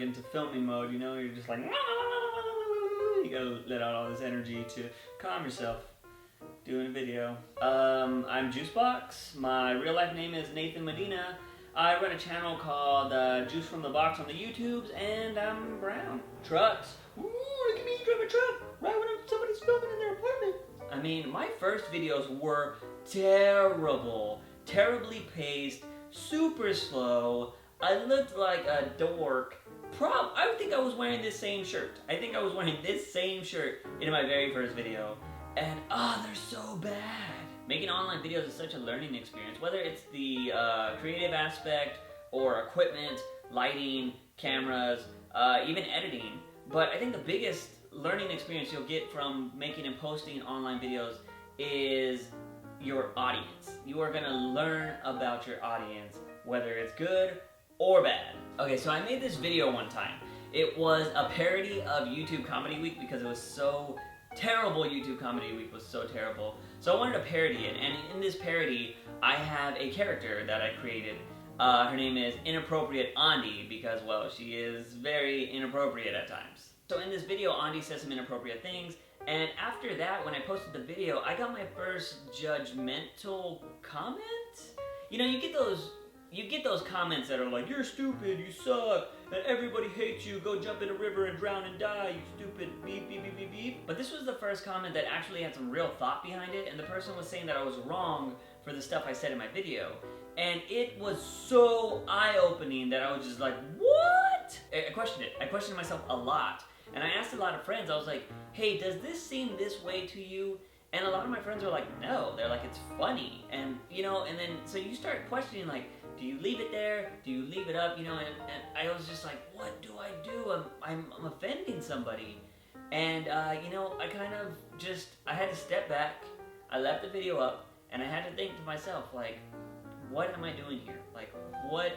into filming mode, you know, you're just like, you gotta let out all this energy to calm yourself doing a video. I'm JUICEbox. My real life name is Nathan Medina. I run a channel called JUICEfromtheBOX on the YouTubes, and I'm brown. Trucks. Ooh, look at me drive a truck right when somebody's filming in their apartment. I mean, my first videos were terrible. Terribly paced, super slow. I looked like a dork. I think I was wearing this same shirt. I think I was wearing this same shirt in my very first video. And they're so bad. Making online videos is such a learning experience, whether it's the creative aspect or equipment, lighting, cameras, even editing. But I think the biggest learning experience you'll get from making and posting online videos is your audience. You are gonna learn about your audience, whether it's good or bad. Okay, so I made this video one time. It was a parody of YouTube Comedy Week because it was so terrible. YouTube Comedy Week was so terrible. So I wanted to parody it, and in this parody, I have a character that I created. Her name is Inappropriate Andi because, well, she is very inappropriate at times. So in this video, Andi says some inappropriate things, and after that, when I posted the video, I got my first judgmental comment. You know, you get those comments that are like, you're stupid, you suck, and everybody hates you, go jump in a river and drown and die, you stupid, beep, beep, beep, beep, beep. But this was the first comment that actually had some real thought behind it, and the person was saying that I was wrong for the stuff I said in my video. And it was so eye-opening that I was just like, what? I questioned it. I questioned myself a lot. And I asked a lot of friends, I was like, hey, does this seem this way to you? And a lot of my friends were like, no. They're like, it's funny. And, you know, and then, so you start questioning, like, do you leave it there? Do you leave it up? You know, and I was just like, what do I do? I'm offending somebody. And, you know, I kind of just, I had to step back. I left the video up, and I had to think to myself, like, what am I doing here? Like, what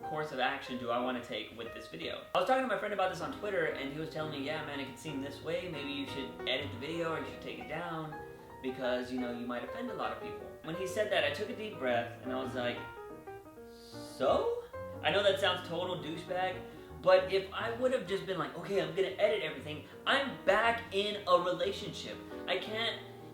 course of action do I want to take with this video? I was talking to my friend about this on Twitter, and he was telling me, yeah, man, it could seem this way. Maybe you should edit the video, or you should take it down, because, you know, you might offend a lot of people. When he said that, I took a deep breath, and I was like, so? I know that sounds total douchebag, but if I would have just been like, okay, I'm gonna edit everything, I'm back in a relationship.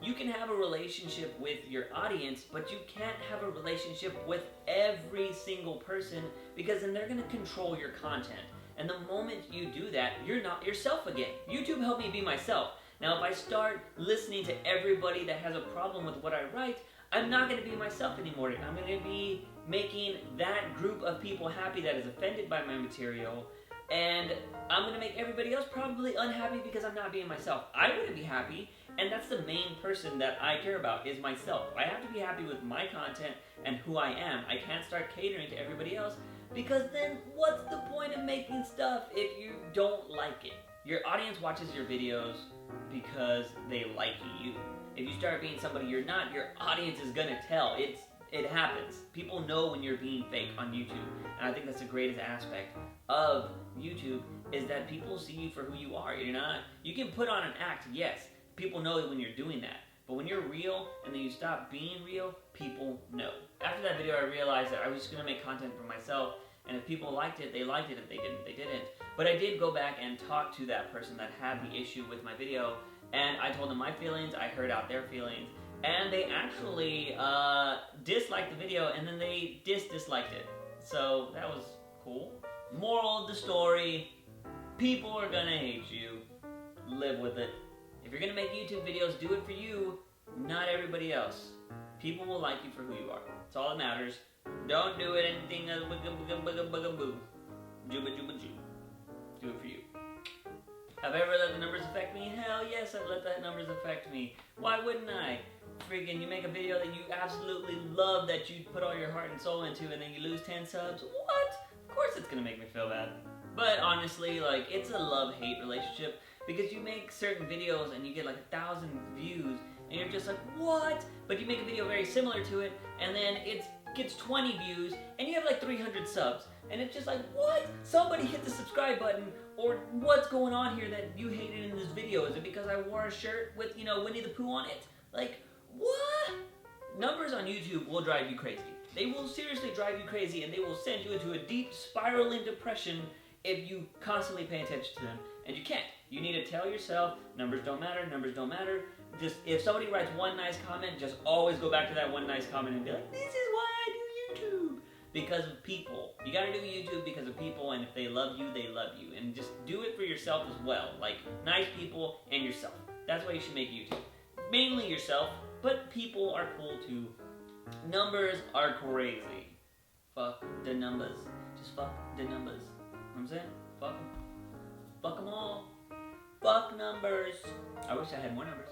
You can have a relationship with your audience, but you can't have a relationship with every single person, because then they're gonna control your content. And the moment you do that, you're not yourself again. YouTube helped me be myself. Now, if I start listening to everybody that has a problem with what I write, I'm not going to be myself anymore. I'm going to be making that group of people happy that is offended by my material, and I'm going to make everybody else probably unhappy because I'm not being myself. I wouldn't be happy, and that's the main person that I care about, is myself. I have to be happy with my content and who I am. I can't start catering to everybody else, because then what's the point of making stuff if you don't like it? Your audience watches your videos because they like you. If you start being somebody you're not, your audience is gonna tell. It happens. People know when you're being fake on YouTube. And I think that's the greatest aspect of YouTube, is that people see you for who you are. You can put on an act, yes. People know when you're doing that. But when you're real and then you stop being real, people know. After that video, I realized that I was just gonna make content for myself, and if people liked it, they liked it. If they didn't, they didn't. But I did go back and talk to that person that had the issue with my video, and I told them my feelings, I heard out their feelings, and they actually disliked the video, and then they disliked it. So that was cool. Moral of the story, people are gonna hate you. Live with it. If you're gonna make YouTube videos, do it for you, not everybody else. People will like you for who you are. That's all that matters. Don't do it anything else. Boo. Juba juba ju. Do it for you. Have I ever let the numbers affect me? Hell yes, I've let the numbers affect me. Why wouldn't I? Freaking, you make a video that you absolutely love, that you put all your heart and soul into, and then you lose 10 subs? What? Of course it's gonna make me feel bad. But honestly, like, it's a love-hate relationship, because you make certain videos and you get like 1,000 views, and you're just like, what? But you make a video very similar to it, and then it gets 20 views, and you have like 300 subs. And it's just like, what? Somebody hit the subscribe button, or what's going on here that you hated in this video? Is it because I wore a shirt with, you know, Winnie the Pooh on it? Like, what? Numbers on YouTube will drive you crazy. They will seriously drive you crazy, and they will send you into a deep spiraling depression if you constantly pay attention to them, and you can't. You need to tell yourself, numbers don't matter, numbers don't matter. Just, if somebody writes one nice comment, just always go back to that one nice comment and be like, this is why I do YouTube. Because of people. You gotta do YouTube because of people, and if they love you, they love you. And just do it for yourself as well. Like, nice people and yourself. That's why you should make YouTube. Mainly yourself, but people are cool too. Numbers are crazy. Fuck the numbers. Just fuck the numbers. You know what I'm saying? Fuck them. Fuck them all. Fuck numbers. I wish I had more numbers.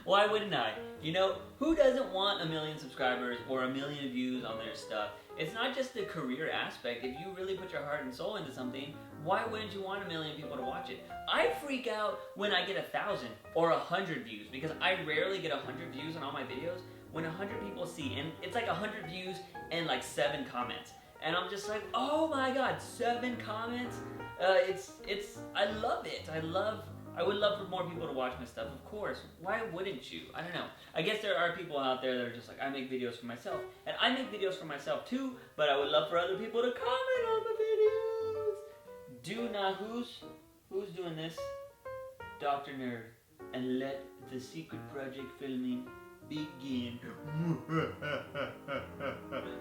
Why wouldn't I? You know, who doesn't want 1 million subscribers or 1 million views on their stuff? It's not just the career aspect. If you really put your heart and soul into something, why wouldn't you want 1 million people to watch it? I freak out when I get 1,000 or 100 views, because I rarely get 100 views on all my videos. When 100 people see, and it's like 100 views and like 7 comments. And I'm just like, oh my god, 7 comments? I love it. I would love for more people to watch my stuff, of course. Why wouldn't you? I don't know. I guess there are people out there that are just like, I make videos for myself. And I make videos for myself too, but I would love for other people to comment on the videos. Do not, who's doing this? Dr. Nerd. And let the secret project filming begin.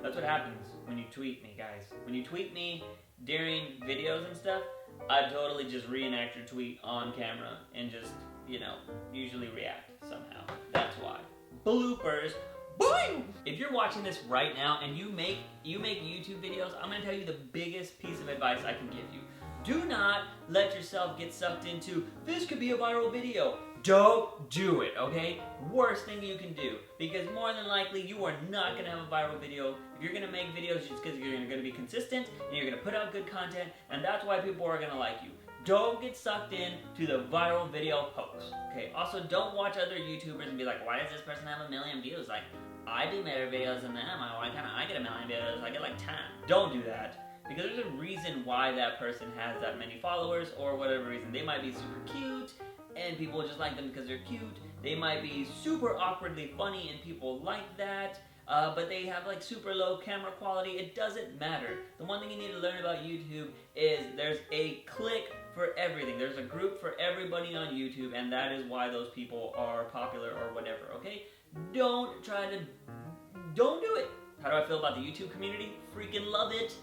That's what happens when you tweet me, guys. When you tweet me during videos and stuff, I totally just reenact your tweet on camera and just, you know, usually react somehow. That's why. Bloopers. Boing! If you're watching this right now and you make YouTube videos, I'm gonna tell you the biggest piece of advice I can give you. Do not let yourself get sucked into, this could be a viral video. Don't do it, okay? Worst thing you can do. Because more than likely, you are not going to have a viral video. If you're going to make videos, it's because you're going to be consistent, and you're going to put out good content, and that's why people are going to like you. Don't get sucked in to the viral video hoax, okay? Also, don't watch other YouTubers and be like, why does this person have 1 million views? Like, I do better videos than them. I get 1 million views. I get like 10. Don't do that. Because there's a reason why that person has that many followers, or whatever reason. They might be super cute, and people just like them because they're cute. They might be super awkwardly funny, and people like that. But they have like super low camera quality. It doesn't matter. The one thing you need to learn about YouTube is there's a clique for everything. There's a group for everybody on YouTube, and that is why those people are popular or whatever, okay? Don't do it. How do I feel about the YouTube community? Freaking love it.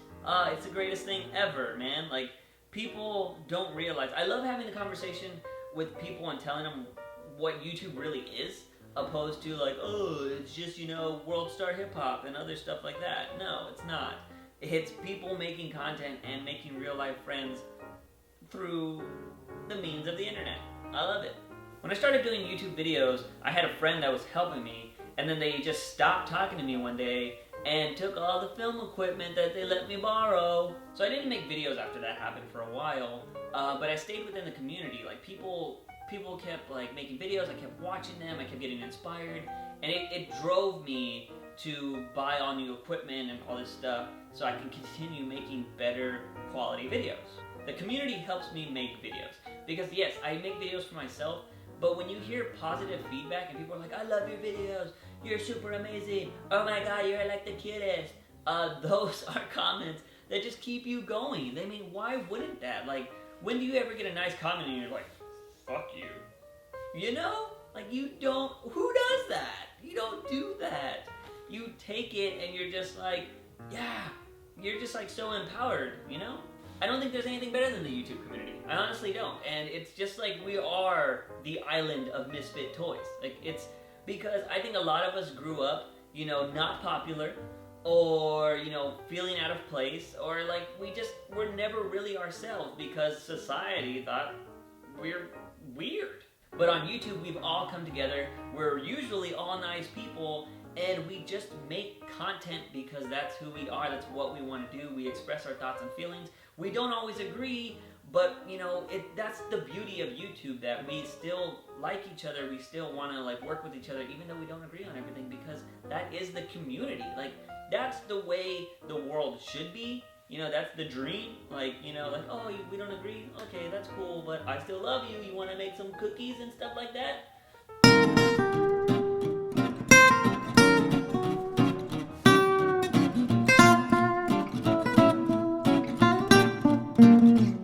It's the greatest thing ever, man. Like, people don't realize. I love having the conversation with people and telling them what YouTube really is, opposed to like, oh, it's just, you know, World Star Hip Hop and other stuff like that. No, it's not. It's people making content and making real life friends through the means of the internet. I love it. When I started doing YouTube videos, I had a friend that was helping me, and then they just stopped talking to me one day and took all the film equipment that they let me borrow. So I didn't make videos after that happened for a while, but I stayed within the community. Like, people kept like making videos, I kept watching them, I kept getting inspired, and it drove me to buy all new equipment and all this stuff so I can continue making better quality videos. The community helps me make videos, because yes, I make videos for myself, but when you hear positive feedback and people are like, I love your videos, you're super amazing, oh my god, you're like the cutest, those are comments that just keep you going. I mean, why wouldn't that? Like, when do you ever get a nice comment and you're like, fuck you? You know? Like, you don't, who does that? You don't do that. You take it and you're just like, yeah, you're just like so empowered, you know? I don't think there's anything better than the YouTube community. I honestly don't. And it's just like we are the island of misfit toys. Like, it's because I think a lot of us grew up, you know, not popular, or, you know, feeling out of place, or like we're never really ourselves because society thought we're weird. But on YouTube, we've all come together. We're usually all nice people, and we just make content because that's who we are. That's what we want to do. We express our thoughts and feelings. We don't always agree, but, you know, that's the beauty of YouTube, that we still like each other. We still want to, like, work with each other, even though we don't agree on everything, because that is the community. Like, that's the way the world should be. You know, that's the dream. Like, you know, like, oh, we don't agree? Okay, that's cool, but I still love you. You want to make some cookies and stuff like that?